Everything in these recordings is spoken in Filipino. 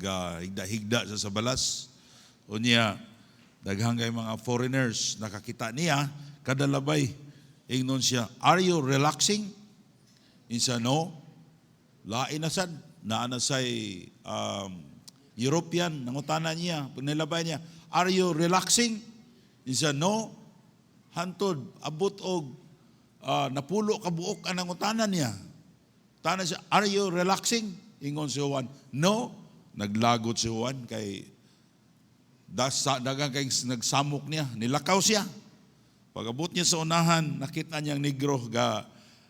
higda-higda sa balas. Unya, daghang kay mga foreigners nakakita niya, kadalabay, ingnon siya, "Are you relaxing?" Insa, "No." Lain na sad, naa na say European, nangutana niya, panilabay niya, "Are you relaxing?" Insa, "No." Hantod, abot og napulo ka buok ang nangutana niya. Tana siya, "Are you relaxing?" Ingon si Juan, "No." Naglagot si Juan kay dagang kay nagsamok niya, nilakaw siya. Pag-abot niya sa unahan, nakita niyang negro ga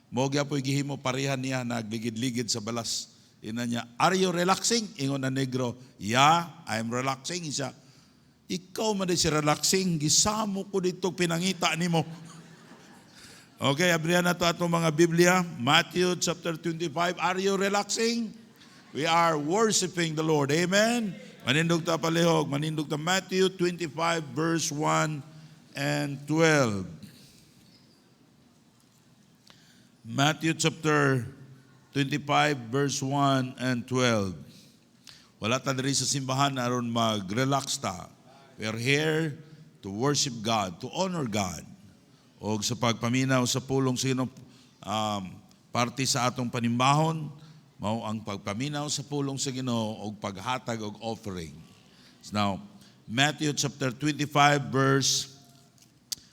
mo gyapon gihimo parehan niya nagligid-ligid sa balas. Ina niya, "Are you relaxing?" Ingon na negro, "Yeah, I'm relaxing." Isa, "Ikaw man si relaxing, gisamo ko dito pinangita nimo." Okay, abrihan na to atong mga Biblia. Matthew chapter 25. Are you relaxing? We are worshiping the Lord. Amen? Manindog ta palihog. Manindog ta Matthew 25 verse 1 and 12. Matthew chapter 25 verse 1 and 12. Wala ta diri sa simbahan aron mag-relax ta. We are here to worship God, to honor God. O sa pagpaminaw sa pulong sino parte sa atong panimbahon, mao ang pagpaminaw sa pulong sa Ginoo og paghatag og offering. Now, Matthew chapter 25 verse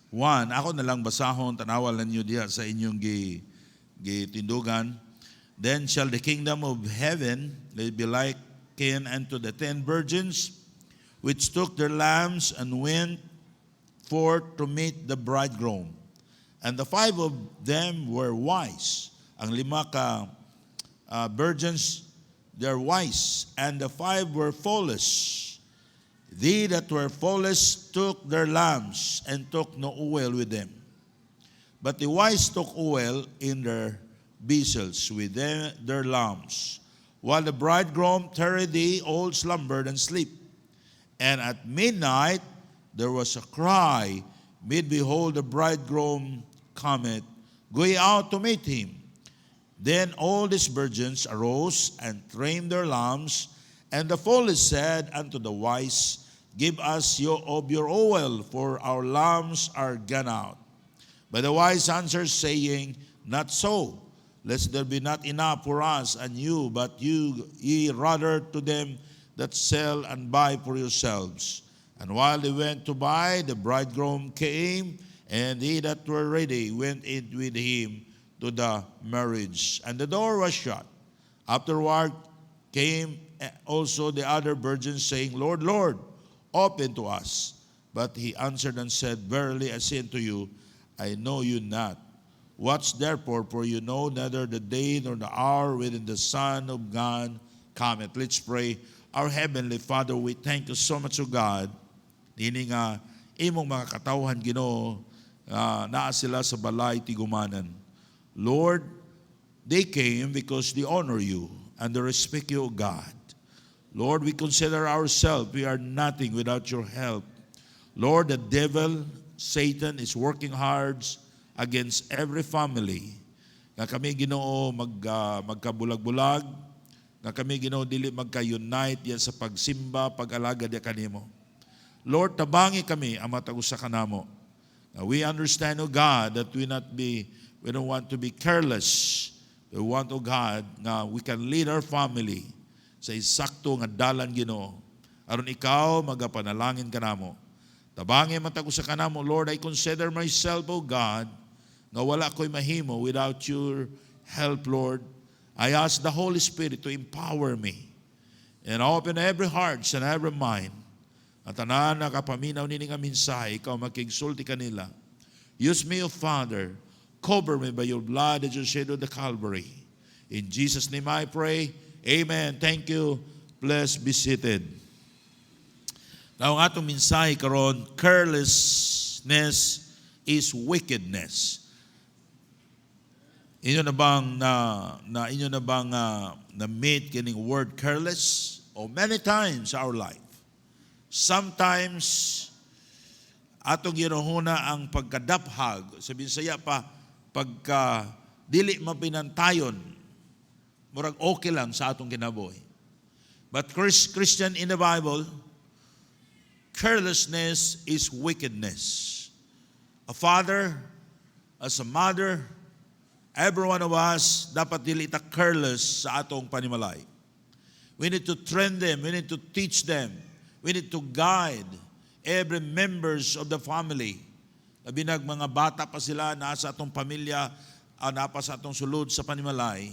1. Ako na lang basahon, tanawalan niyo diha sa inyong gitindugan. "Then shall the kingdom of heaven be likened unto the 10 virgins, which took their lamps and went forth to meet the bridegroom. And the 5 of them were wise." Ang 5 ka virgins, they're wise. "And the 5 were foolish. They that were foolish took their lamps and took no oil with them. But the wise took oil in their vessels with their lamps. While the bridegroom tarried, they all slumbered and slept. And at midnight there was a cry, behold, the bridegroom cometh, go ye out to meet him. Then all these virgins arose and trimmed their lamps. And the foolish said unto the wise, Give us of your oil, for our lamps are gone out. But the wise answered, saying, Not so, lest there be not enough for us and you, but ye rather to them that sell and buy for yourselves. And while they went to buy, the bridegroom came, and they that were ready went in with him to the marriage. And the door was shut. Afterward came also the other virgins, saying, Lord, Lord, open to us. But he answered and said, Verily I say unto you, I know you not. Watch therefore, for you know neither the day nor the hour wherein the Son of God cometh. Let's pray. Our Heavenly Father, we thank you so much, O God. Dini nga, imong mga katawhan, Ginoo, naa sila sa balay tigumanan. Lord, they came because they honor you and they respect you, O God. Lord, we consider ourselves, we are nothing without your help. Lord, the devil, Satan, is working hard against every family. Nga kami, Ginoo, magkabulag-bulag. Nga kami, Ginoo, dili magka-unite yan sa pagsimba, pag-alaga di kanimo. Lord, tabangi kami ang matagusa kanamo. We understand, O God, that we don't want to be careless. We want, O God, na we can lead our family sa isakto nga dalan, Ginoo. Aron ikaw magapanalangin kanamo. Tabangi matagusa kanamo, Lord, I consider myself, O God, nga wala ko'y mahimo without your help, Lord. I ask the Holy Spirit to empower me and open every heart and every mind. At tanan na kapaminaw nini nga mensahe, ikaw makigsulti kanila. Use me, O Father. Cover me by your blood that you shed on the Calvary. In Jesus' name I pray. Amen. Thank you. Please be seated. Now, ang atong mensahe karon, carelessness is wickedness. Inyo na bang na meet kining word careless? O many times our life. Sometimes atong ginuhuna ang pagkadaphag, sa Bisaya pa, pagka dili mapinantayon, murag okay lang sa atong kinabuhi. But Christian in the Bible, carelessness is wickedness. A father, as a mother, every one of us dapat dili ta careless sa atong panimalay. We need to train them, we need to teach them, we need to guide every members of the family. Labi nag mga bata pa sila, nasa atong pamilya, napa sa atong sulod sa panimalay,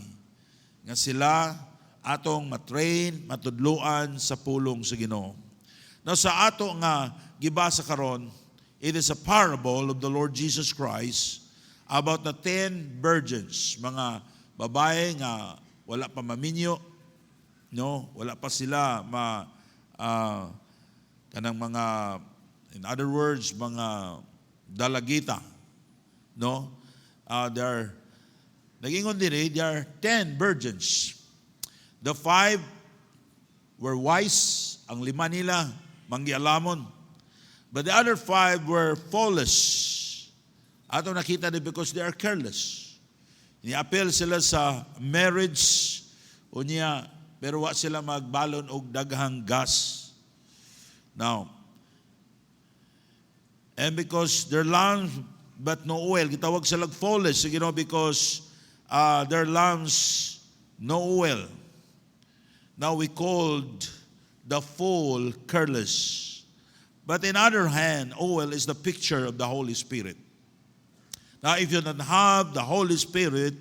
nga sila atong matrain, matudluan sa pulong sa Ginoo. Now sa ato nga gibasa karon, it is a parable of the Lord Jesus Christ about the 10 virgins, mga babae nga wala pa maminyo, no, wala pa sila kanang mga, in other words, mga dalagita, no? Nagingon diri, there are 10 virgins. The 5 were wise, ang 5 nila manggialamon. But the other 5 were foolish. Ato nakita din because they are careless. Ni-appeal sila sa marriage, unya, pero wa sila magbalon og daghang gas. Now, and because their lamps but no oil, gitawag sila foolish, because their lamps no oil. Now we called the fool careless. But in other hand, oil is the picture of the Holy Spirit. Now if you don't have the Holy Spirit,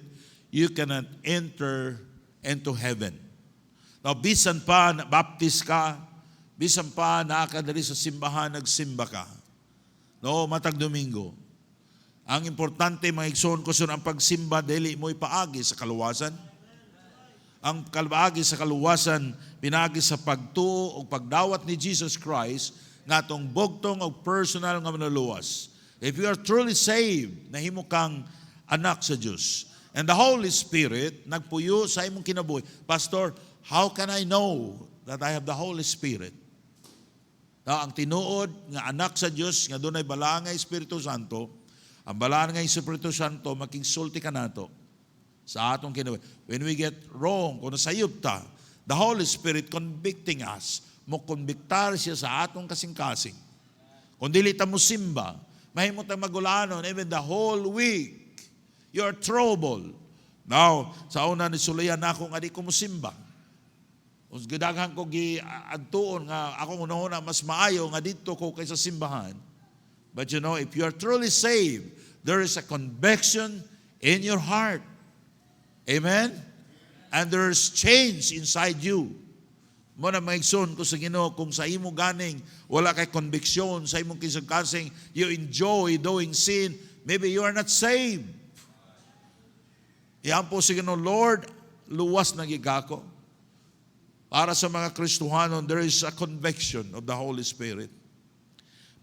you cannot enter into heaven. Now bisan pa baptist ka, bisan pa nakadiri sa simbahan, nagsimba ka, no, matag Domingo, ang importante mga igsoon ko ang pagsimba dili mo ipaagi sa kaluwasan. Ang kalbaagi sa kaluwasan, pinagi sa pagtuo o pagdawat ni Jesus Christ nga atong bugtong o personal nga manuluwas. If you are truly saved, nahimo kang anak sa Diyos. And the Holy Spirit, nagpuyo sa imong kinabuhi. Pastor, how can I know that I have the Holy Spirit? Now, ang tinuod nga anak sa Diyos, nga doon ay balaan nga Espiritu Santo, ang balaan nga Espiritu Santo, makingsulti ka nato sa atong kinabuhi. When we get wrong, kung nasayop ta, the Holy Spirit convicting us, mo konbiktar siya sa atong kasing-kasing. Kung dili ta mo simba, mahimot ang magulanon, even the whole week, you are troubled. Now, sa una ni Sulayan na ako nga di ko mo simba. Kung gidaghan ko giadtuon nga ako una mas maayo nga dito ko kaysa simbahan. But you know, if you are truly saved, there is a conviction in your heart. Amen? And there's change inside you. Mo na maigsoon ko sa Ginoo, kung sa imo ganing wala kay conviction sa imong kisag-kasing, you enjoy doing sin, maybe you are not saved. Iyan po sa Ginoo, Lord, luwas na gigako. Para sa mga Kristohanon, there is a conviction of the Holy Spirit.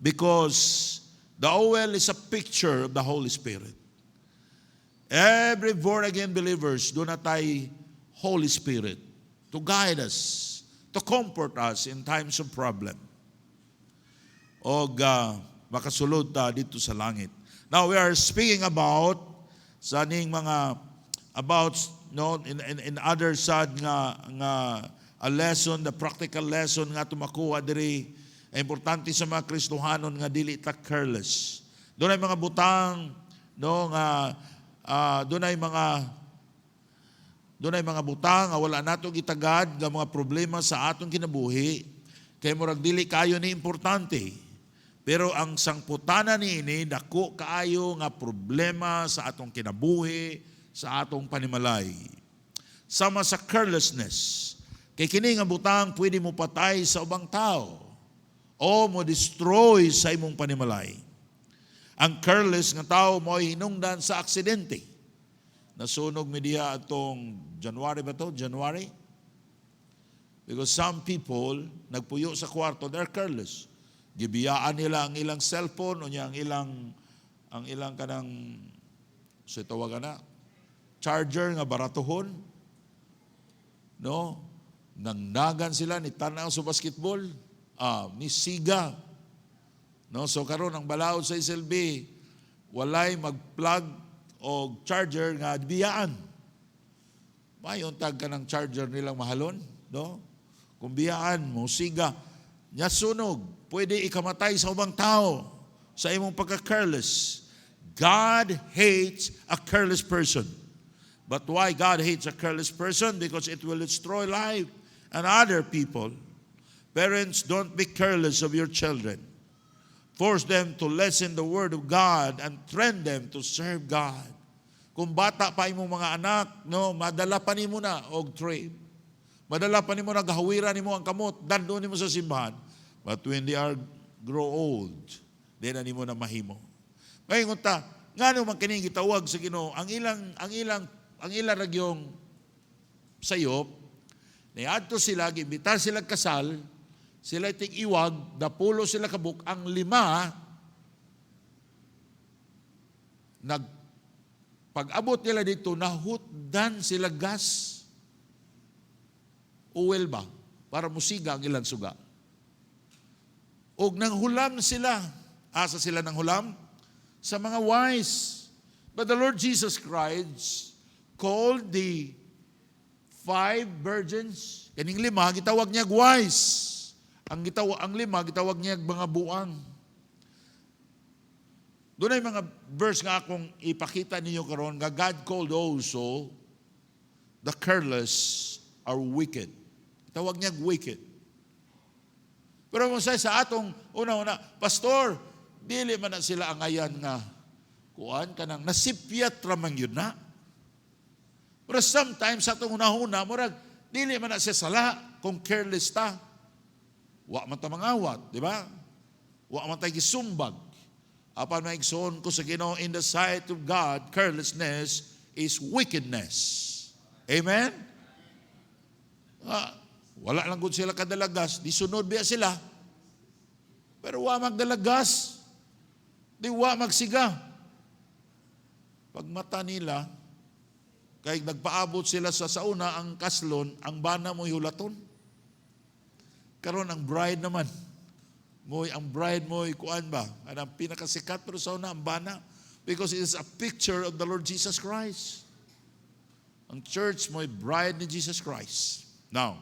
Because the oil is a picture of the Holy Spirit. Every born-again believers, do na tayo Holy Spirit to guide us, to comfort us in times of problem. O makasulod ta dito sa langit. Now we are speaking about sa ning mga about in other side nga a lesson, the practical lesson nga tumakuha diri, importante sa mga Kristohanon nga dili ta careless. Doon ay mga butang nga doon ay mga butang nga wala nato gitagad nga mga problema sa atong kinabuhi, kay murag dili kayo ni importante. Pero ang sangputana niini dako kaayo nga problema sa atong kinabuhi, sa atong panimalay. Sama sa carelessness. Kay kini nga butang pwede mo patay sa ubang tao o mo destroy sa imong panimalay. Ang careless nga tao mo ay hinungdan sa aksidente. Nasunog media atong January ba to? January? Because some people, nagpuyo sa kwarto, they're careless. Gibiyaan nila ang ilang cellphone o ang ilang kanang, so tawagan na, charger nga baratuhon. No? Nangnagan sila, ni tanaw sa basketball, ni siga. No, so karon ang balaod sa SLB, walay mag-plug o charger nga biyaan. Mayon tag ka ng charger nilang mahalon, no? kung biyaan mo, siga, nya sunog, pwede ikamatay sa ubang tao sa imong pagka-careless. God hates a careless person. But why God hates a careless person? Because it will destroy life and other people. Parents, don't be careless of your children. Force them to listen the word of God and train them to serve God. Kung bata pa imong mga anak, no, madala pa nimo na og trade. Madala pa nimo na gahawiran nimo ang kamot, dandon nimo sa simbahan. But when they are grow old, then na nimo na mahimo. Ngayon ta, ngano man kini gitawag sa Ginoo, ang ilang ragyong sayop, niadto sila, giimbitar sila kasal, sila tig-iwag, dapulo sila kabuk, ang 5, pag-abot nila dito, nahutdan sila gas, oil ba, para musiga ang ilang suga. Og nang hulam sila, asa sila nang hulam? Sa mga wise. But the Lord Jesus Christ called the 5 virgins, kaning 5, gitawag niya wise. Ang 5, gitawag niya mga buang. Doon ay mga verse nga akong ipakita ninyo karon nga God called also the careless are wicked. Tawag niya wicked. Pero kung sa atong una-una, Pastor, dili man na sila angayan nga kuan kanang nasipyat ramang yun na. Pero sometimes sa atong una-una, murag, dili man na siya sala kung careless ta. Wa man ta mangawat, di ba? Wa man tayo gisumbag. Apan maigsoon ko sa Ginoo, in the sight of God, carelessness is wickedness. Amen? Wala lang gud sila kadalagas, di sunod biya sila. Pero wa magdalagas, di wa magsiga. Pag mata nila, kay nagpaabot sila sa sauna, ang kaslon, ang bana mo hulaton. Karon ang bride naman, ang bride mo, kuan ba? Ang pinakasikat pero sa una, ang bana. Because it is a picture of the Lord Jesus Christ. Ang church mo, bride ni Jesus Christ. Now,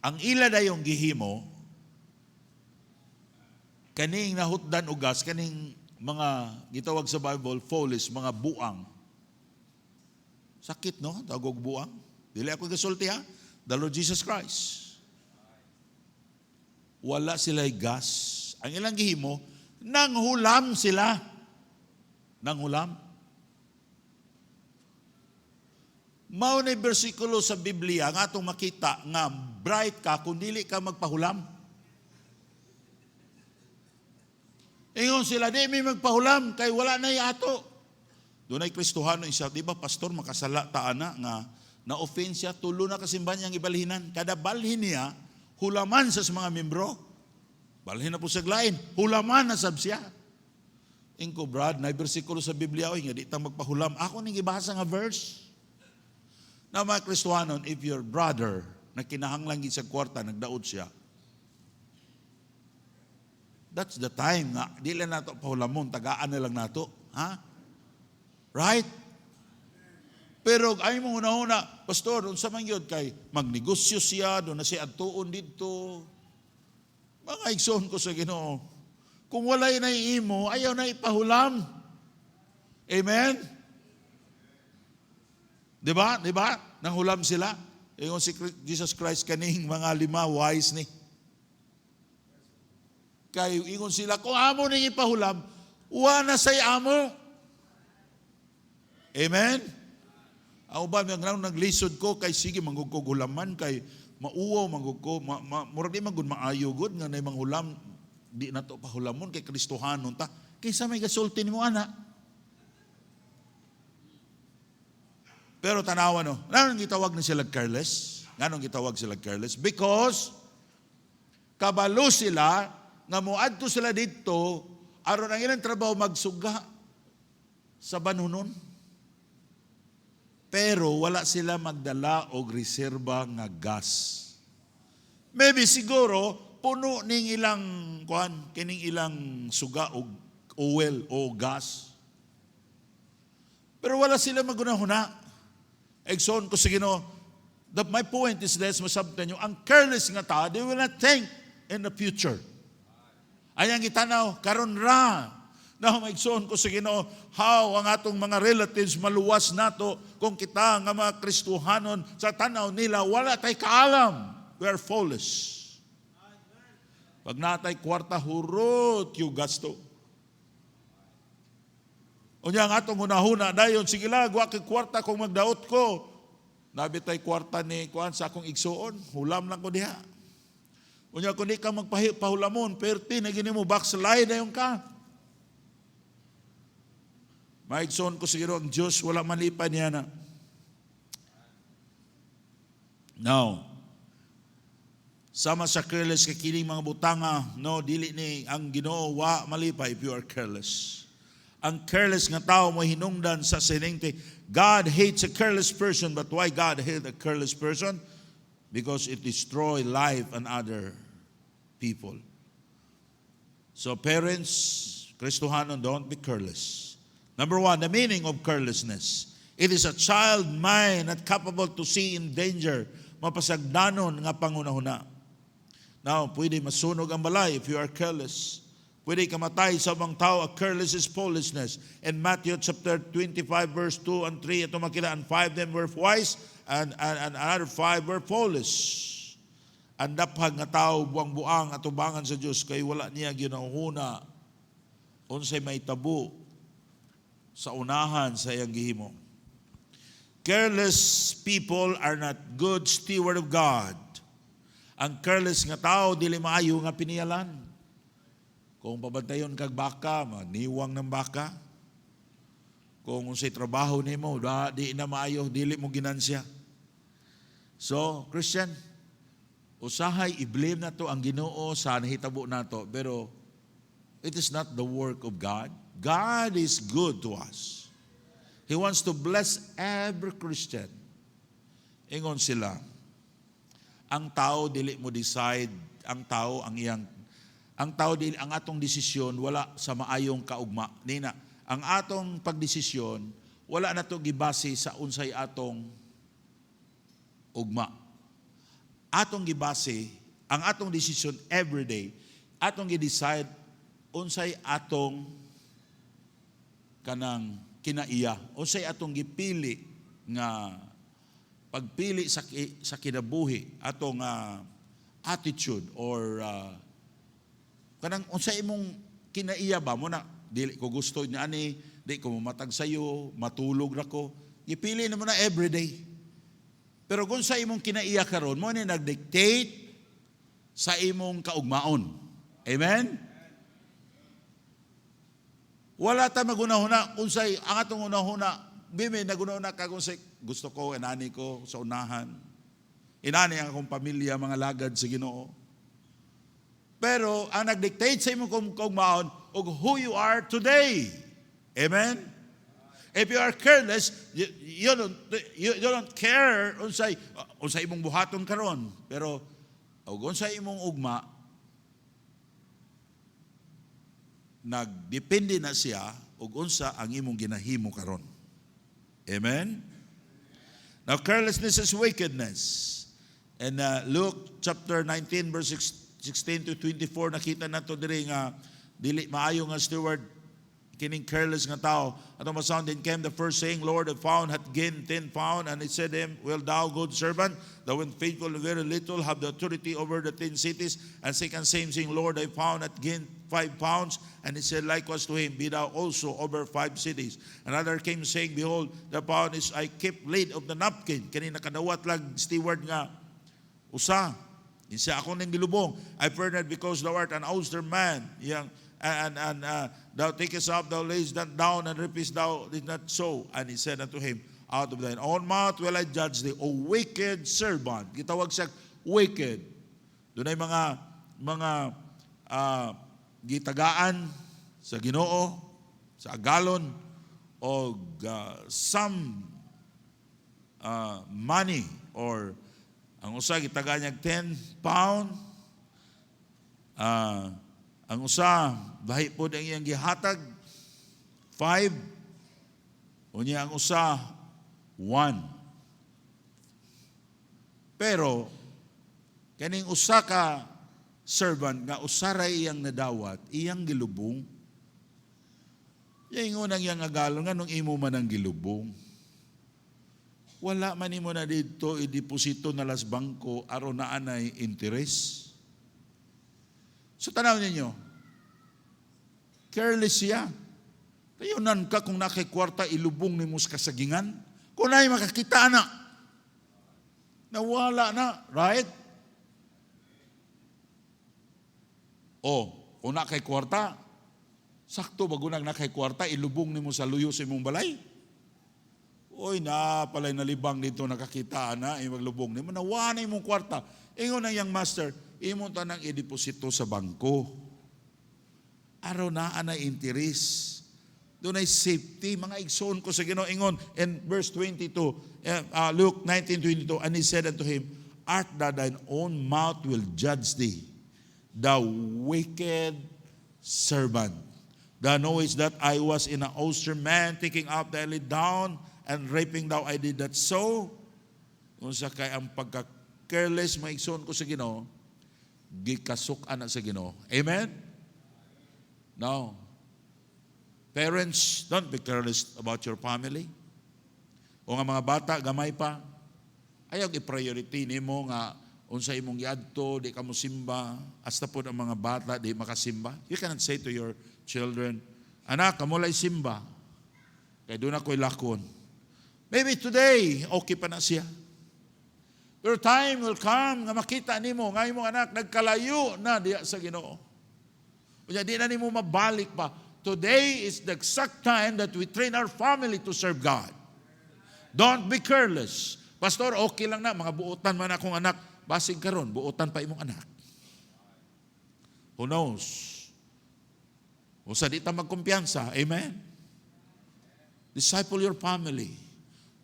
ang ila na yung gihimo, kaning nahutdan ugas, kaning mga gitawag sa Bible, foolish, mga buang. Sakit, no? Tawag buang. Dili ako gasulti, ha? The Lord Jesus Christ. Wala sila'y gas. Ang ilang gihimo, nanghulam sila. Nanghulam. Mao na bersikulo sa Biblia nga atong makita nga bright ka kung dili ka magpahulam. Ingon sila, di may magpahulam kay wala na ato. Doon ay Kristohano isa, di ba pastor, makasala taana nga na-offense siya, tulo na kasimbahan niyang ibalhinan. Kada balhin niya, hulaman sa mga membro. Balhin na po sa glain, hulaman na sab siya. Ingko Brad, na bersikulo sa Biblia, oy, nga di tang magpahulam. Ako ning ibasa nga verse. Na mga Kristohanon, if your brother na kinahanglan gid sa kwarta, nagdaot siya, that's the time nga, di lang nato pahulamon, tagaan na lang nato. Ha? Right? Pero ay mo una-una, Pastor, doon sa mangyod kay magnegosyo siya, doon na siya adtuon dito. Mga igsoon ko sa Ginoo, kung walay na imo, ayaw na ipahulam. Amen? Diba? Diba? Nanghulam sila. Yung si Jesus Christ kaning mga 5 wise ni. Kay ingon sila, kung amo ning ipahulam, wa na say amo. Amen? Ang uban nga naglisod ko kay sige manggug ko hulaman kay mauwaw manggug ko murag di man gud maayo gud nga nay manghulam di nato pahulamon kay Kristohanon ta kaysa may gasulti nimo ana. Pero tanawa no, nganong gitawag ni sila careless? Nganong gitawag sila careless? Because kabalo sila nga moadto sila dito aron ang ilang trabaho magsuga sa banunon. Pero wala sila magdala og reserba nga gas. Maybe siguro puno ning ilang kuan kining ilang suga og oil o gas. Pero wala sila magunahuna. Egson ko sa Ginoo, My point is this, masabtan nyo, ang careless nga tao, they will not think in the future. Ayang itanaw, karon ra. Now, maigsoon ko sa Ginoo, how ang atong mga relatives maluwas nato kung kita nga mga Kristohanon sa tanaw nila, wala tay kaalam. We are foolish. Pag natay kwarta, hurot yung gasto. Unya ang atong hunahuna, dayon, sige lang, wak kwarta kung magdaot ko. Nabitay kwarta ni kuan sa akong igsuon, hulam lang ko diha. Unya kung di ka magpahulamon, perti na gini mo, backslide na yung ka. Maigsoon ko siguro ang Diyos, wala malipad niya na. Now, sama sa careless kakining mga butanga, no, dili ni ang Ginoo wa malipay if you are careless. Ang careless nga tao mo hinungdan sa siningti. God hates a careless person, but why God hates a careless person? Because it destroys life and other people. So parents, Kristohanon, don't be careless. Number one, the meaning of carelessness. It is a child mind not capable to see in danger, mapasagdanon nga pangunahuna. Now, pwede masunog ang balay if you are careless. Pwede kamatay sa mga tao. Careless is foolishness. In Matthew chapter 25 verse 2 and 3, ito makita, and 5 them were wise, and another 5 were foolish. Ang daphag nga tao, buang-buang at ubangan sa Diyos, kay wala niya ginahuna. Unsay may tabu sa unahan sa iyang gihimo. Careless people are not good steward of God. Ang careless nga tao, dili maayo nga piniyalan. Kung pabantayon kag baka, maniwang ng baka. Kung unsay trabaho nimo, di na maayo, dili mo ginansya. So, Christian, usahay i-blame na to ang Ginoo sa nahitabo nato, pero it is not the work of God. God is good to us. He wants to bless every Christian. Ingon sila, ang tao dili mo decide, ang tao dili ang atong desisyon wala sa maayong kaugma. Nina, ang atong pagdesisyon wala na to gibase sa unsay atong ugma. Atong gibase ang atong desisyon every day. Atong gi-decide unsay atong kanang kinaiya. Unsay atong gipili nga pagpili sa kinabuhi, atong attitude or kanang unsay imong kinaiya ba mo na dili ko gusto niya ani, di ko mamatag sayo, matulog ra ko. Gipili na mo na everyday. Pero kung sa imong kinaiya karon mo ni nagdictate sa imong kaugmaon. Amen? Wala ta magunahuna unsay ang atong unahuna bimi nagunahuna kag unsay gusto ko inani ko sa unahan. Inani ang akong pamilya, mga lagad sa Ginoo. Pero ang nagdictate sa imong kaugmaon og who you are today. Amen. If you are careless, you don't care unsay imong buhaton karon, pero og unsay imong ugma nagdepende na siya ug unsa ang imong ginahimo karon. Amen? Now, carelessness is wickedness. And Luke chapter 19 verse 16 to 24, nakita nato diri nga dili maayo nga steward kining careless nga tao. Ato masound, then came the first saying, Lord, the found hath gained 10 pounds, and he said to him, well, thou good servant, thou when faithful in very little, have the authority over the 10 cities. And second same saying, Lord, I found hath gained 5 pounds, and he said likewise to him, be thou also over 5 cities. Another came saying, behold, the pound is I kept late of the napkin. Kanina kadawat lang steward nga usa. Insa ako ning gilubong. I feared not because thou art an austere man, and thou takest up, thou layest that down, and reapest thou did not sow. And he said unto him, out of thine own mouth will I judge thee, O wicked servant. Gitawag siya wicked. Doon ay mga gitagaan sa Ginoo, sa agalon, o some money, or ang usa gitagaan niya 10 pound, ang usa bahi po ang iyang gihatag 5, unya ang usa 1. Pero kaning usa ka servant nga usaray iyang nadawat, iyang gilubong. Yung unang iyang agalon nga nung imo man ang gilubong. Wala man imo na dito i-deposito na las bangko aron na anay interest. So tanaw ninyo, careless siya. Kayunan ka kung nakikwarta ilubong ni mo sa kasagingan. Kung na'y makakita na, nawala na, right? O, kung nakikwarta, sakto bago nang nakikwarta, ilubong ni mo sa luyo sa imong balay. Oy, palay nalibang dito nakakita na, maglubong ni mo, nawala na imong kwarta. Ingon na yung master, imo tanang i-deposito sa bangko. Araw na anay interest. Doon ay safety. Mga igsoon ko sa Ginoo ingon in verse 22, Luke 19:22, and he said unto him, art thou thine own mouth will judge thee, thou wicked servant. Thou knowest that I was in an austere man, taking up daily down, and raping thou I did that so. Kung sa kay ang pagka-careless, mga igsoon ko sa Ginoo, gikasok ana sa Ginoo. Amen? Now, parents, don't be careless about your family. O nga mga bata, gamay pa, ayaw i-priority nimo nga unsa imong giadto, di ka mo simba, hasta po ang mga bata di makasimba. You cannot say to your children, anak, kamulay simba. Kaya doon ako'y lakon. Maybe today, okay pa na siya. Pero time will come nga makita nimo nga imong anak nagkalayo na diya sa Ginoo. Unya di na nimo mabalik pa. Today is the exact time that we train our family to serve God. Don't be careless. Pastor, okay lang na, mga buotan man akong anak. Basig karon, buotan pa imong anak. Who knows? Kung sa di ta magkumpiyansa, amen? Disciple your family.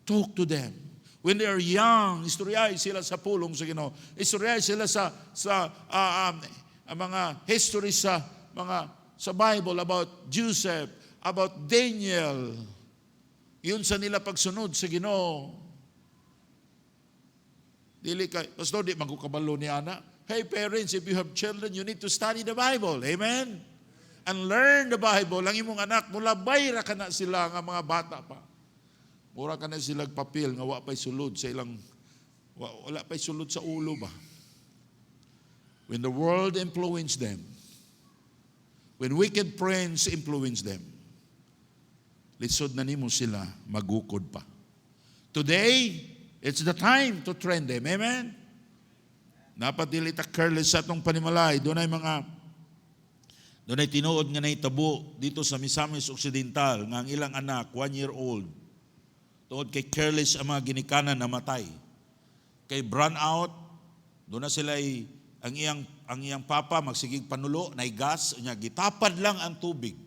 Talk to them. When they are young, istoryay sila sa pulong sa Ginoo. Istoryay sila sa mga history sa Bible about Joseph, about Daniel. Yun sa nila pagsunod sa Ginoo. Dili kay pastor di magkukabalo ni ana. Hey parents, if you have children, you need to study the Bible. Amen. And learn the Bible. Ang imong anak mulabay ra kana sila nga mga bata pa. Mura kana sila papel nga wa pay sulod sa ilang wala pay sulod sa ulo ba. When the world influence them, when wicked friends influence them, lisod na nimo sila magukod pa. Today, it's the time to train them. Amen? Napadili ta careless sa atong panimalay. Doon ay tinuod nga naitabo dito sa Misamis Occidental nga ang ilang anak, 1 year old. Tuod kay careless ang mga ginikanan namatay. Kay burn out, doon na sila ang iyang papa magsigig panulo, na gas, niya, gitapad lang ang tubig.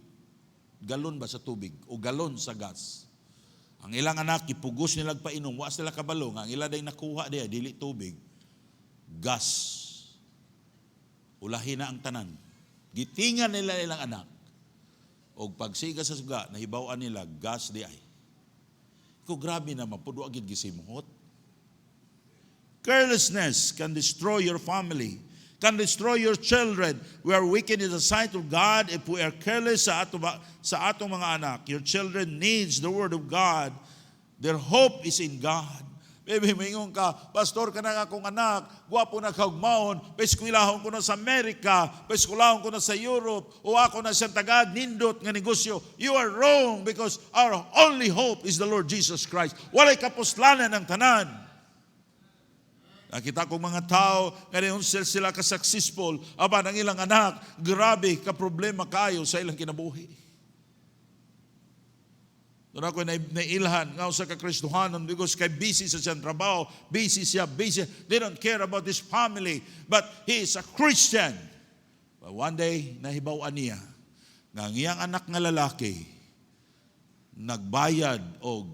Galon ba sa tubig? O galon sa gas. Ang ilang anak, ipugos nila painom, wa sila kabalo, ang ilang day nakuha diya, dili tubig. Gas. Ulahin na ang tanan. Gitingan nila ilang anak. O pagsiga sa suga, nahibawan nila, gas di ay. Ikaw grabe naman, pudo agad gisimhot. Carelessness can destroy your family, can destroy your children. We are wicked in the sight of God if we are careless sa atong mga anak. Your children needs the Word of God. Their hope is in God. Maybe mingon ka, pastor ka na akong anak, guwapo na kaugmaon, paeskwilahon ko na sa Amerika, paeskwilahon ko na sa Europe, o ako na sa tagad, nindot nga negosyo. You are wrong because our only hope is the Lord Jesus Christ. Walay kapuslanan ng tanan. Nakita kong mga tao, ngayon sila ka-successful, aba ng ilang anak, grabe ka-problema kayo sa ilang kinabuhi. Doon ako nailhan nga sa kakristohanon because kay busy sa siyang trabaho, busy. They don't care about his family, but he is a Christian. But one day, nahibawan niya nga ang iyang anak nga lalaki nagbayad og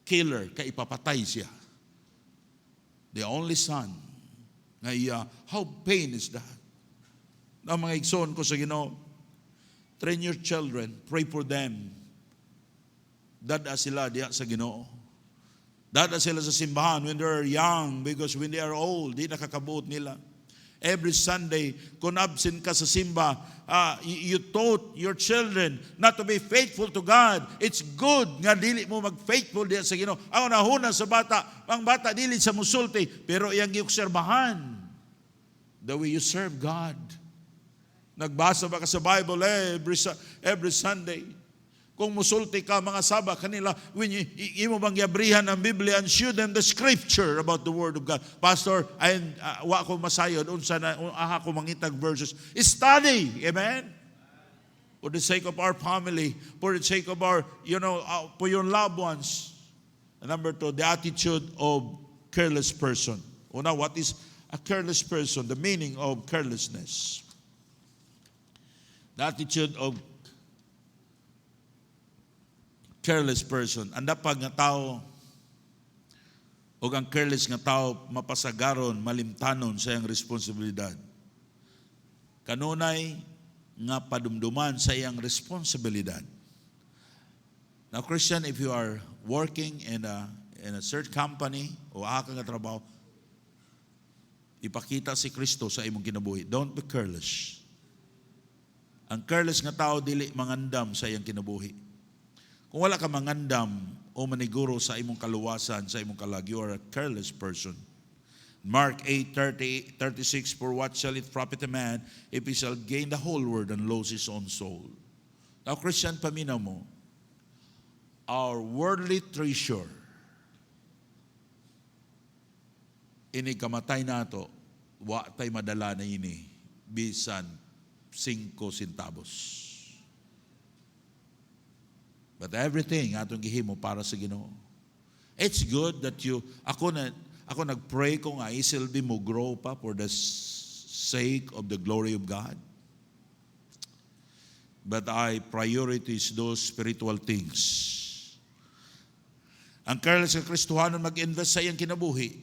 killer kay ipapatay siya. The only son. How pain is that? Na mga igsoon ko sa Ginoo, train your children, pray for them. Dada sila diya sa Ginoo. Dada sila sa simbahan when they're young because when they are old, di nakakabuot nila. Every Sunday, kung absent ka sa simba, you taught your children not to be faithful to God. It's good nga dili mo mag-faithful diya sa Ginoo. Ang nahuna sa bata, ang bata dili sa musulti, pero iyang giobserbahan the way you serve God. Nagbasa ba ka sa Bible every Sunday? Kung musulti ka mga saba kanila, when imo bang giabrihan ang Biblia and show them the scripture about the word of God. Pastor, wa ko masayod unsa na aha ko mangitag verses. Study, amen. For the sake of our family, for the sake of our, for your loved ones. And number 2, the attitude of careless person. Una, what is a careless person? The meaning of carelessness. The attitude of careless person. Anda pag nga tao o ang careless nga tao mapasagaron, malimtanon sa iyang responsibilidad. Kanunay nga padumduman sa iyang responsibilidad. Now Christian, if you are working in a search company o aka nga trabaho, ipakita si Kristo sa imong kinabuhi. Don't be careless. Ang careless nga tao dili mangandam sa iyang kinabuhi. Kung wala ka mangandam o maniguro sa imong kaluwasan, sa imong kalag, you are a careless person. Mark 8:36, for what shall it profit a man if he shall gain the whole world and lose his own soul? Now, Christian, paminaw mo, our worldly treasure, ini kamatay nato, wa tay madala na ini, bisan 5 centavos. But everything atong gihimo para sa Ginoo. It's good that ako nagpray ko nga isilbi mo grow pa for the sake of the glory of God. But I prioritize those spiritual things. Ang careless sa Kristohanon mag-invest sa iyang kinabuhi.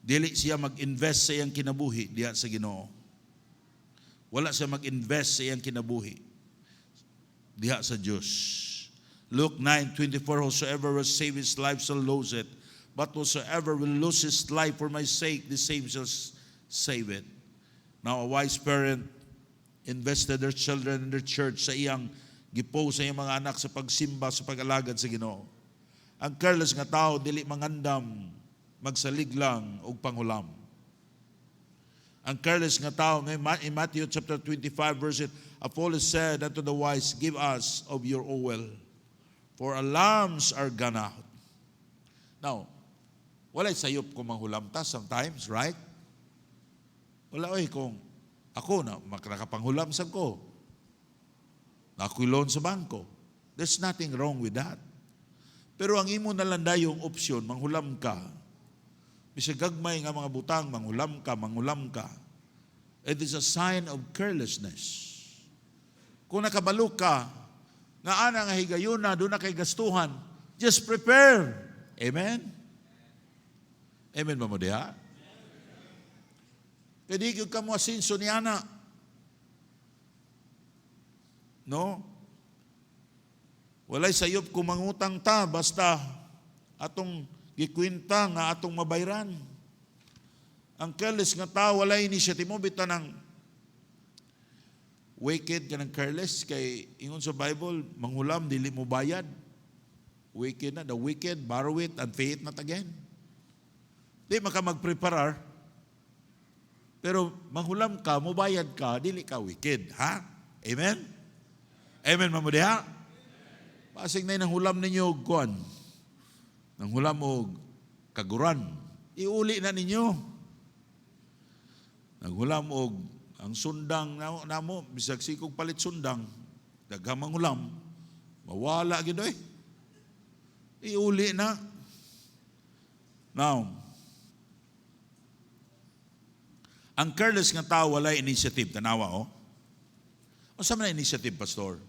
Dili siya mag-invest sa iyang kinabuhi diha sa Ginoo. Wala siya mag-invest sa iyang kinabuhi diha sa Diyos. Luke 9:24, whosoever will save his life shall lose it, but whosoever will lose his life for my sake, the same shall save it. Now a wise parent invested their children in their church sa iyang gipo sa iyang mga anak sa pagsimba, sa pag-alagad sa Ginoo. Ang careless nga tao dili mangandam, magsalig lang og panghulam. Ang careless nga tao, in Matthew chapter 25 verse 8, Apollos said unto the wise, give us of your oil, for our lamps are gone out. Now, walay sayop kung manghulam ta sometimes, right? Wala kung ako na makakapanghulam sa ko. Nako'y loan sa bangko. There's nothing wrong with that. Pero ang imo nalanday yung opsyon, manghulam ka. Bisag gagmay nga mga butang, manghulam ka. It is a sign of carelessness. Kung nakabalo ka, nga ana nga higayon na, doon na kay gastuhan, just prepare. Amen? Amen ba mo diha? Kaya di ka mo asinso ni ana. No? Walay sayop kung mangutang ta, basta atong gikwinta nga atong mabayran. Ang careless nga tao, wala initiative mo, bita ng wicked ka ng careless, kay ingon sa Bible, manghulam, dili mo bayad. Wicked na, the wicked, borrow it, and pay it not again. Di maka magpreparar, pero manghulam ka, mo bayad ka, dili ka wicked. Ha? Amen? Amen, mamudiha? Pasig na yung hulam ninyo og kuan. Nang hulam og kaguran. Iuli na ninyo. Naghulam og ang sundang namo bisag sikog palit sundang daghamang hulam mawala gid oy. Iuli na. Now, ang careless nga tao walay initiative tanawa Unsa man initiative, pastor?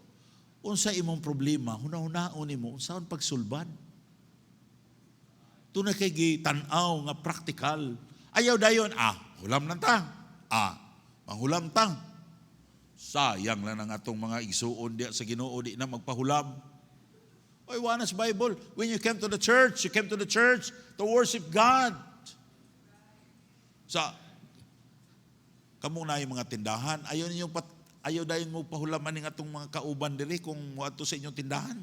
Unsa imong problema, huna-hunaon nimo unsaon pagsulbad? Tunay kay gitan-aw nga praktikal. Ayaw dayon, hulam lang ta. Manghulam ta. Sayang lang ang atong mga igsuon diya sa Ginoo, di na magpahulam. Oy, wanas Bible. When you came to the church, you came to the church to worship God. Sa kamo na yung mga tindahan, ayaw dayon mo pahulaman ning atong mga kauban diri kung moadto sa inyong tindahan.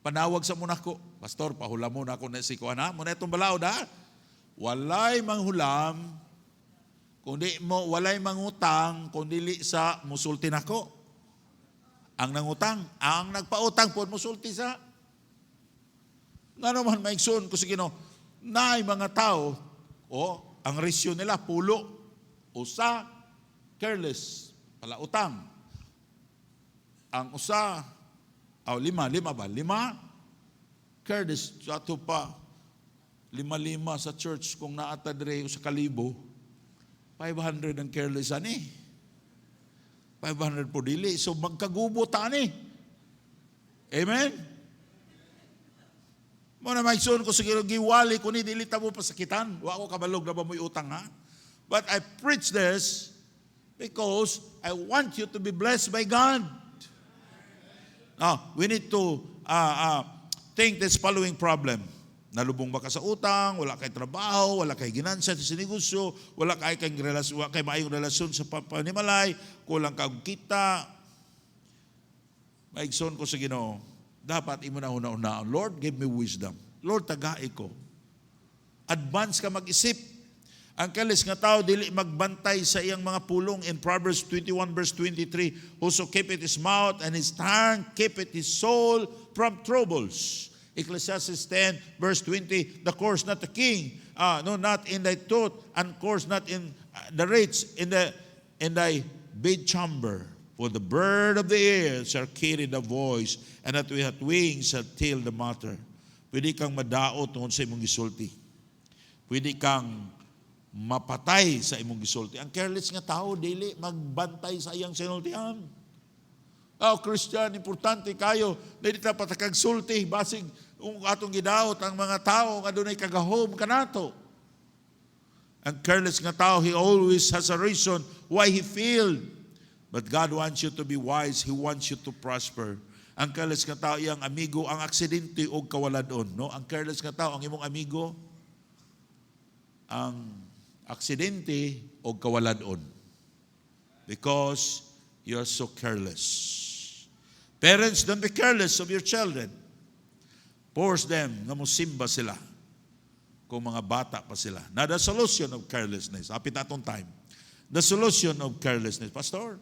Panawag sa muna ko, Pastor, pahulam mo na ako na si Kuana, mo na itong balaod ha. Walay manghulam, kundi mo walay mangutang, kundi sa musulti nako. Ang nangutang, ang nagpautang po musulti sa. Nga naman maigsoon ko sa Ginoo, naay mga tao, ang resyo nila pulo, usa careless, pala utang. Ang usa lima careless, sa ato pa 5 sa church kung naata dire sa kalibo, 500 ang careless ani. 500 po dili. So magkagubo ta ani. Amen? Muna maigsoon ko sige giwali ko ni dili ta mo pasakitan. Wa ko kabalog na ba mo'y utang ha. But I preach this because I want you to be blessed by God. Now, we need to think this following problem. Nalubong ba ka sa utang, wala kay trabaho, wala kay ginansya sa negosyo, wala kay relasyon, wala kay maayong relasyon sa panimalay, kulang kag kita. Maigsoon ko sa Ginoo, dapat imo na una-una, Lord, give me wisdom. Lord, tagai ko. Advance ka mag-isip. Ang kalis nga tao dili magbantay sa iyang mga pulong in Proverbs 21 verse 23, whoso keepeth his mouth and his tongue, keepeth his soul from troubles. Ecclesiastes 10 verse 20, the course not the king, not in thy tooth, and course not in the rich, in thy bedchamber. For the bird of the air shall carry the voice, and that we have wings shall tell the matter. Pwede kang madaot tungkol sa imong gisulti. Pwede kang mapatay sa imong gisulti. Ang careless nga tao, dili magbantay sa iyang sinultihan. Christian, importante kayo. Dili ta patakagsulti, basig kung atong gidaot ang mga tao nga dunay kagahom kanato. Ang careless nga tao, he always has a reason why he failed. But God wants you to be wise. He wants you to prosper. Ang careless nga tao, iyang amigo, ang aksidente o kawaladon. No? Ang careless nga tao, ang imong amigo, ang aksidente o kawaladon. Because you're so careless. Parents, don't be careless of your children. Force them na musimba sila kung mga bata pa sila. Now, the solution of carelessness, apit atong time. The solution of carelessness, Pastor,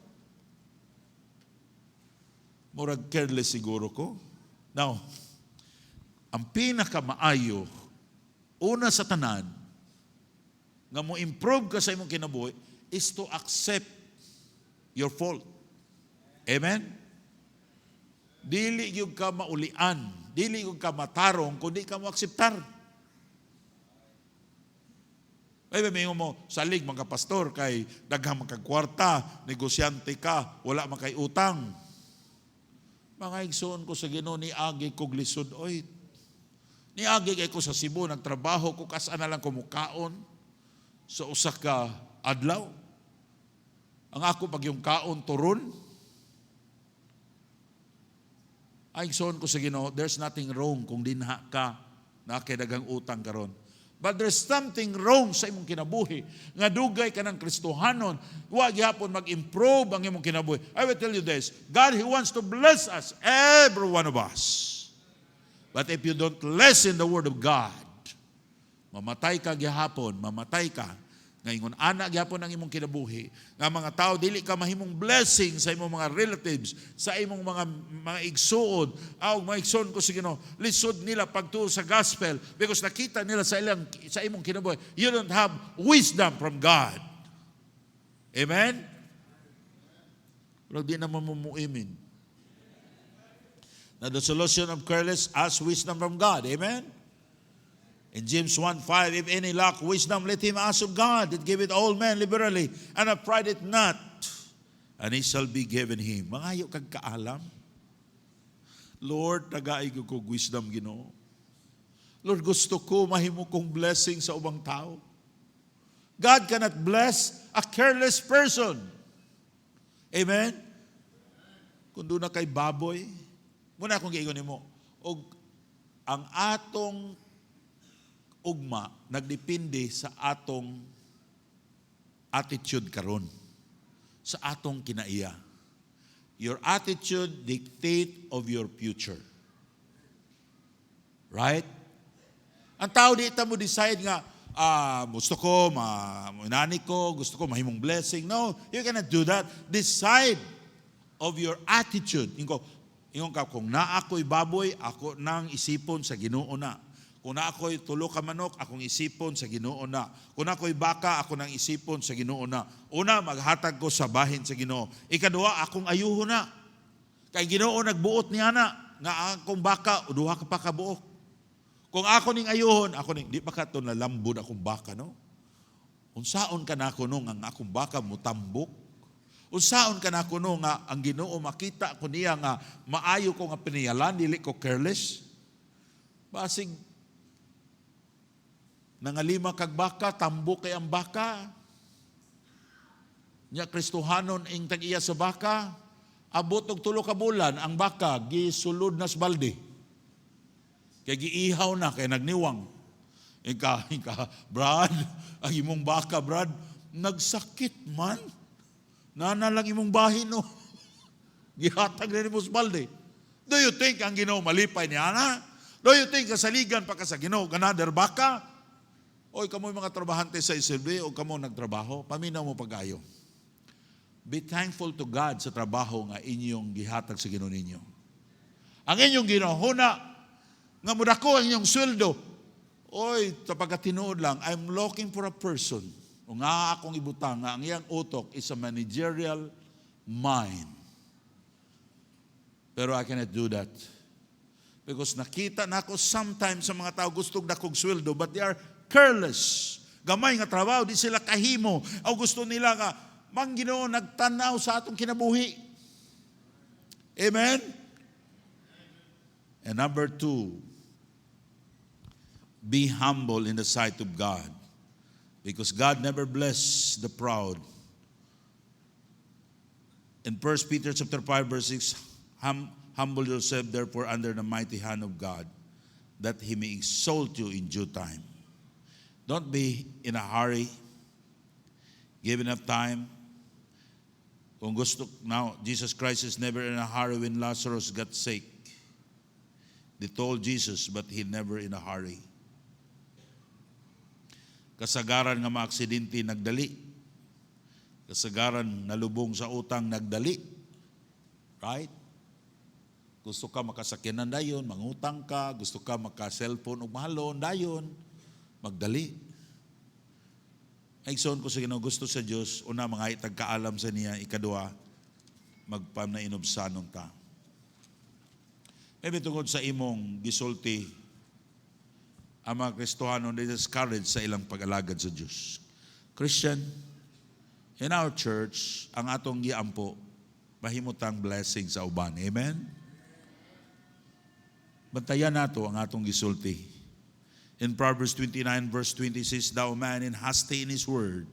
murag careless siguro ko. Now, ang pinakamaayo, una sa tanan, nga mo improve ka sa imong kinabuhi, is to accept your fault. Amen? Dili yung ka maulian, dili yung ka matarong, kundi ka mo akseptar. Ay, may mo, salig mga pastor, kay daghang magkagkwarta, negosyante ka, wala man kay utang. Mga igsoon ko sa Ginoo, ni agi kog lisod, oy, ni agi kay ko sa Cebu, nagtrabaho ko, kasaan na lang kumukaon, sa usa ka adlaw. Ang ako pag yung kaon turon, ay igsoon ko sa Ginoo, there's nothing wrong kung dinha ka na kay daghang utang karon. But there's something wrong sa imong kinabuhi. Nga dugay ka ng Kristohanon, wa gyapon mag-improve ang imong kinabuhi. I will tell you this, God, He wants to bless us, every one of us. But if you don't listen the Word of God, mamatay ka gyapon, mamatay ka. Ngayon, anak gyapon ang imong kinabuhi. Nga mga tao, dili ka mahimong blessing sa imong mga relatives, sa imong mga igsuon. Mga igsuon ko sa Ginoo, lisod nila pagtuo sa gospel because nakita nila sa imong kinabuhi. You don't have wisdom from God. Amen? Pero di naman mumuimin. Now the solution of careless, ask wisdom from God. Amen? In James 1:5, if any lack wisdom, let him ask of God, that giveth all men liberally, and upbraid it not, and it shall be given him. Mangayo kag kaalam. Lord, tagaay ko wisdom, Ginoo. Lord, gusto ko mahimo kong blessing sa ubang tao. God cannot bless a careless person. Amen? Kung doon na kay baboy, muna akong giingon nimo, og ang atong ugma nagdepende sa atong attitude karon, sa atong kinaiya. Your attitude dictate of your future. Right? Ang tao di ta mo decide nga, gusto ko, inani ko, gusto ko mahimong blessing. No, you cannot do that. Decide of your attitude. Ingon ka, kung na ako'y baboy, ako nang isipon sa Ginoo na. Kung na ako'y tulo ka manok, akong isipon sa Ginoo na. Kung na ako'y baka, ako nang isipon sa Ginoo na. Una, maghatag ko sa bahin sa Ginoo. Ikaduha, akong ayuho na. Kay Ginoo nagbuot niya na, nga akong baka, duha ka pa kabuok. Kung ako ning ayuhon, ako ning, di ba ka ito nalambod akong baka, no? Unsaon ka na ako nung ang akong baka mutambok? Unsaon ka na ako nung nga ang Ginoo makita ko niya nga maayo ko nga piniyalan, dili ko careless? Basig, nangalima kag baka, tambok kay ang baka. Nya Kristohanon ing tag-iya sa baka, abot og 3 ka bulan, ang baka, gisulod na sa balde. Kaya giihaw na, kaya nagniwang. Ika, Brad, ang imong baka, Brad, nagsakit man. Nanalang imong bahin, no? Gihatag na ni Musbalde. Do you think ang Ginoo malipay niya na? Do you think kasaligan pa ka sa Ginoo, another baka? Oy, kamoy mga trabahante sa isilbi, o kamo nagtrabaho, paminaw mo pag-ayo. Be thankful to God sa trabaho nga inyong gihatag sa Ginoo ninyo. Ang inyong ginahuna, nga mudako ang inyong sweldo. Oy, sa pagkatinuod lang, I'm looking for a person. O nga akong ibutang nga ang iyang utok is a managerial mind. Pero I cannot do that. Because nakita na ako sometimes sa mga tao gustong dakog sweldo, but they are careless. Gamay nga trabaho, di sila kahimo. O gusto nila nga, mang Ginoo nagtanaw sa atong kinabuhi. Amen? And number 2, be humble in the sight of God. Because God never bless the proud. In 1 Peter chapter 5, verse 6, humble yourself therefore under the mighty hand of God, that He may exalt you in due time. Don't be in a hurry. Give enough time. Kung gusto, now, Jesus Christ is never in a hurry when Lazarus got sick. They told Jesus, but He never in a hurry. Kasagaran nga maaksidente, nagdali. Kasagaran nalubong sa utang, nagdali. Right? Gusto ka makasakyanan dayon, mangutang ka. Gusto ka maka-cellphone o mahalon, dayon. Magdali. Igsoon ko sa Ginoo, gusto sa Diyos, una, mga itagkaalam sa niya, ikaduha, magpanainobsanon ta. Maybe tungkol sa imong gisulti, ang mga Kristohano discourage sa ilang pag-alagad sa Diyos. Christian, in our church, ang atong giampo, mahimutang blessing sa uban. Amen? Bantayan nato ang atong gisulti. In Proverbs 29 verse 20 says, thou man in hasty in his word,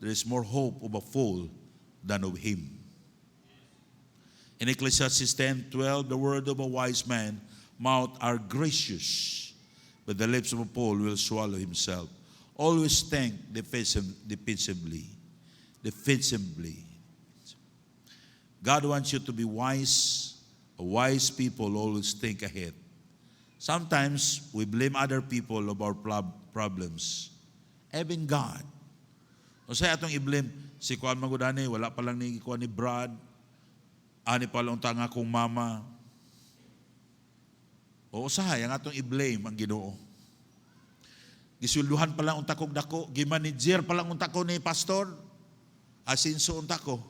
there is more hope of a fool than of him. In Ecclesiastes 10:12, the word of a wise man mouth are gracious, but the lips of a fool will swallow himself. Always think defensively. God wants you to be wise. Wise people always think ahead. Sometimes we blame other people of our problems. Even God. O sa atong i-blame, si Kuan Magudani, wala pa lang ni Kuan ni Brad, ani pa lang tanga kong mama. O usahay, ang atong i-blame ang Ginoo. Gisulduhan pa lang unta kog dako, gimanager pa lang unta ko ni pastor, asinso unta ko.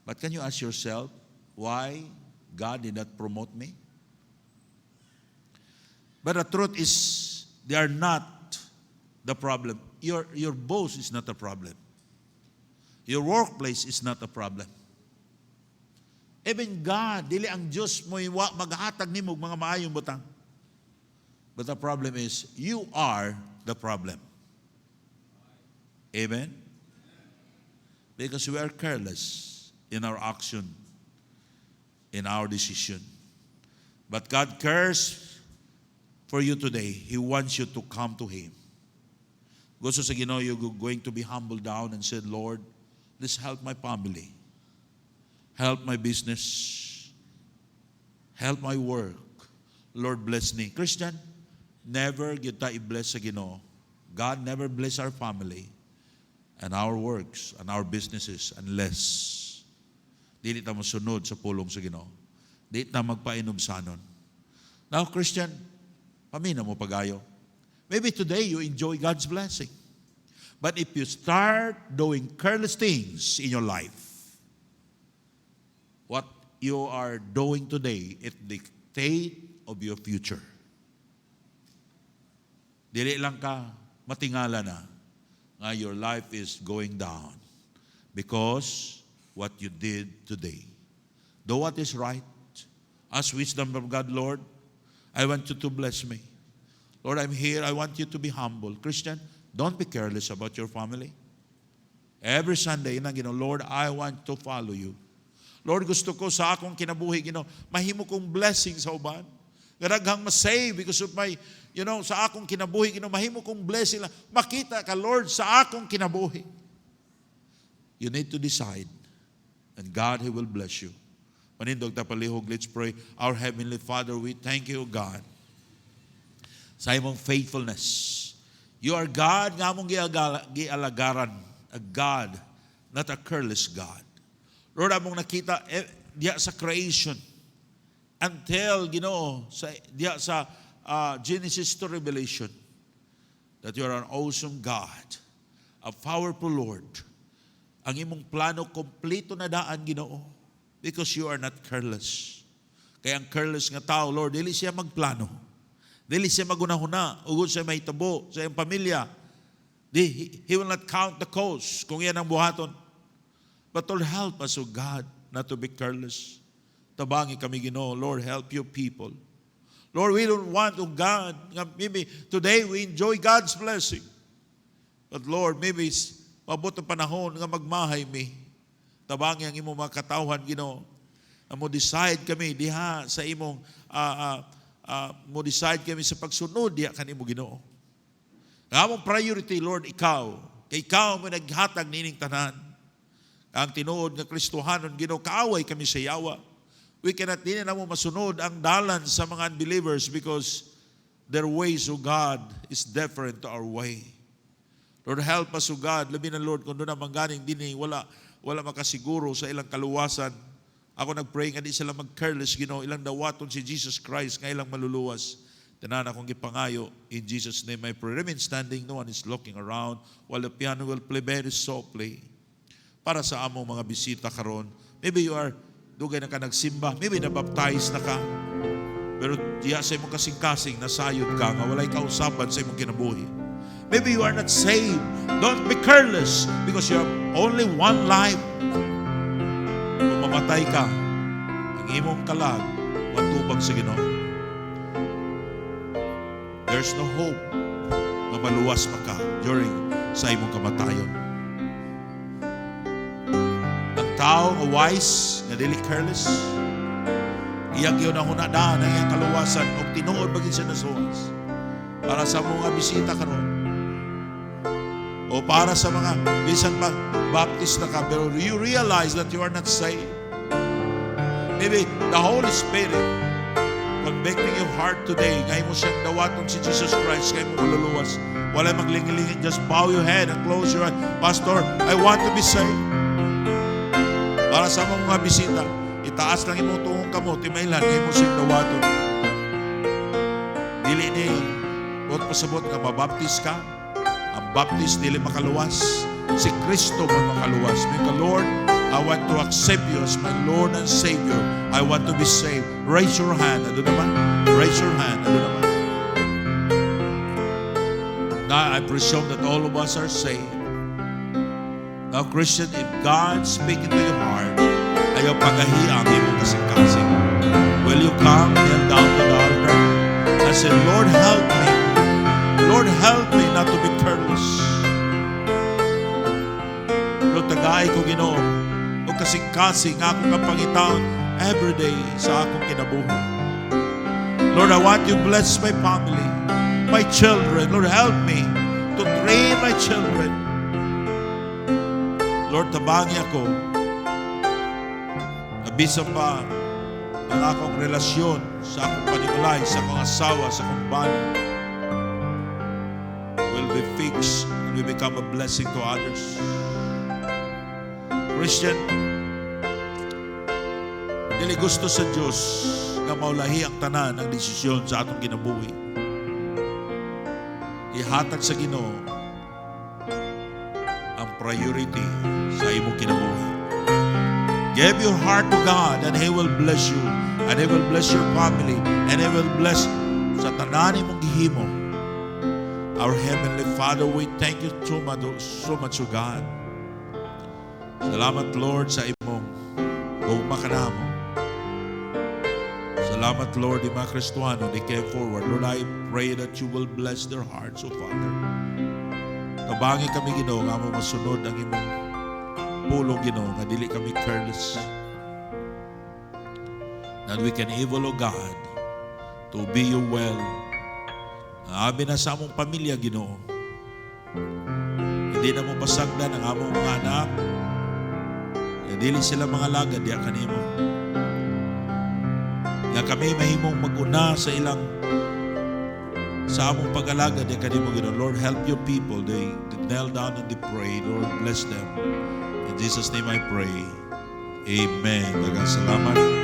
But can you ask yourself, why God did not promote me? But the truth is, they are not the problem. Your boss is not a problem. Your workplace is not a problem. Even God, dili ang Diyos mo maghatag nimo mga maayong butang. But the problem is, you are the problem. Amen? because we are careless in our action, in our decision. But God cares for you today. He wants you to come to Him. Gusto sa Ginoo, you're going to be humble down and said, Lord, please help my family. Help my business. Help my work. Lord, bless me. Christian, never kita i-bless sa Ginoo. God never bless our family and our works and our businesses unless dili ta masunod sa pulong sa Ginoo. Dili ta magpainom sanon. Now, Christian, pamina mo pagayo. Maybe today you enjoy God's blessing. But if you start doing careless things in your life, what you are doing today, it dictates of your future. Dili lang ka matingala na nga your life is going down because what you did today. Do what is right. Ask wisdom from God, Lord, I want you to bless me. Lord, I'm here. I want you to be humble. Christian, don't be careless about your family. Every Sunday, Lord, I want to follow you. Lord, gusto ko sa akong kinabuhi, mahimo kong blessing sa uban. Garaghang ma-save because of my, sa akong kinabuhi, mahimo kong blessing lang. Makita ka, Lord, sa akong kinabuhi. You need to decide. And God, He will bless you. Panindog tapalihog, let's pray. Our Heavenly Father, we thank you, God, sa imong faithfulness. You are God, nga mong gialagaran. A God, not a careless God. Lord, among nakita diya sa creation until, diya sa Genesis to Revelation, that you are an awesome God, a powerful Lord. Ang imong plano, kompleto na daan, Ginoo, because you are not careless. Kaya ang careless nga tao, Lord, dili siya magplano. Dili siya magunahuna, ugod siya mahitabo sa iyang pamilya. He will not count the cost kung yan ang buhaton. But Lord, help us, O God, not to be careless. Tabangi kami, Ginoo. Lord, help your people. Lord, we don't want, O God, maybe today we enjoy God's blessing. But Lord, maybe mabot ang panahon nga magmahay mi. Tabangi ang imong mga katawhan, Ginoo. Mo decide kami diha sa imong mo decide kami sa pagsunod diha kanimo, Ginoo. Ang among priority, Lord, ikaw. Kay ikaw mo naghatag nining tanan. Ang tinuod nga Kristohanon, Ginoo, kaaway kami sa yawa. We cannot din na mo masunod ang dalan sa mga unbelievers because their ways, O God, is different to our way. Lord, help us, O God. Labi na, Lord, kung doon na mangganing din, wala makasiguro sa ilang kaluwasan. Ako nag-pray nga di sila mag-careless, Ginoo. Ilang dawaton si Jesus Christ, nga ilang maluluwas. Tanan akong gipangayo. In Jesus' name I pray. Remain standing. No one is looking around while the piano will play very softly. Para sa among mga bisita karon. Maybe you are dugay na ka nagsimba. Maybe na-baptize na ka. Pero diya sa imong kasing-kasing, nasayod ka, nga walay kausapan sa imong kinabuhi. Maybe you are not saved. Don't be careless because you have only one life. Kung mamatay ka, ang imong kalag, watubag sa Ginoo. There's no hope na maluwas pa ka during sa imong kamatayon. Ang tao nga wise, nga dili careless, iyang yun ang hunadaan ang iyang kaluwasan o tinuod bagin siya nasuwas. Para sa mga bisita karon o para sa mga bisan mag-baptist na ka, pero you realize that you are not saved. Maybe the Holy Spirit convicting your heart today, ngayon mo siyang dawaton si Jesus Christ, ngayon mo maluluwas. Wala maglingilingin, just bow your head and close your eyes. Pastor, I want to be saved. Para sa mga bisita, itaas lang imong tuong kamo, timaylan, ngayon mo siyang dawaton. Dili ni, buot pasabot nga mabaptis ka, ang baptist dili makaluwas. Si Kristo mo makaluwas. May Lord, I want to accept you as my Lord and Savior. I want to be saved. Raise your hand. Ano naman? Raise your hand. Ano naman? Now, I presume that all of us are saved. Now, Christian, if God speaking to your heart, ayaw pagahiyang imong kasing-kasing. Will you come and down to the altar and say, Lord, help me. Lord, help me not to be careless. Lord, Lord, tagaay ko Ginoo o kasing-kasing akong kapangitaon everyday sa akong kinabuhi. Lord, I want you to bless my family, my children. Lord, help me to train my children. Lord, tabangi ako. Nabisa pa ang akong relasyon sa akong panimulay, sa akong asawa, sa akong bana will be fixed and we become a blessing to others. Christian, dili gusto sa Diyos nga maulahi ang tanan ng desisyon sa atong kinabuhi. Ihatag sa Ginoo ang priority sa imong kinabuhi. Give your heart to God and He will bless you, and He will bless your family, and He will bless sa tanan imong gihimo. Our Heavenly Father, we thank you so much, O God. Salamat, Lord, sa imong gugma kanamo. Salamat, Lord, di mga Kristuano, they came forward. Lord, I pray that you will bless their hearts, O Father. Tabangi kami, Ginoo, nga mo masunod ang imong pulong, Ginoo, nga dili kami careless. That we can able, O God, to obey you well. Abi na sa among pamilya, Ginoo. Hindi na mo pasagdan ang among mga anak. Dili sila mga lagad, diya kanimo. Nga kami mahimong maguna sa ilang sa among pag-alaga diya kanimo, Ginoo. Lord, help your people. They kneel down and they pray. Lord, bless them. In Jesus' name I pray. Amen. Daghang salamat.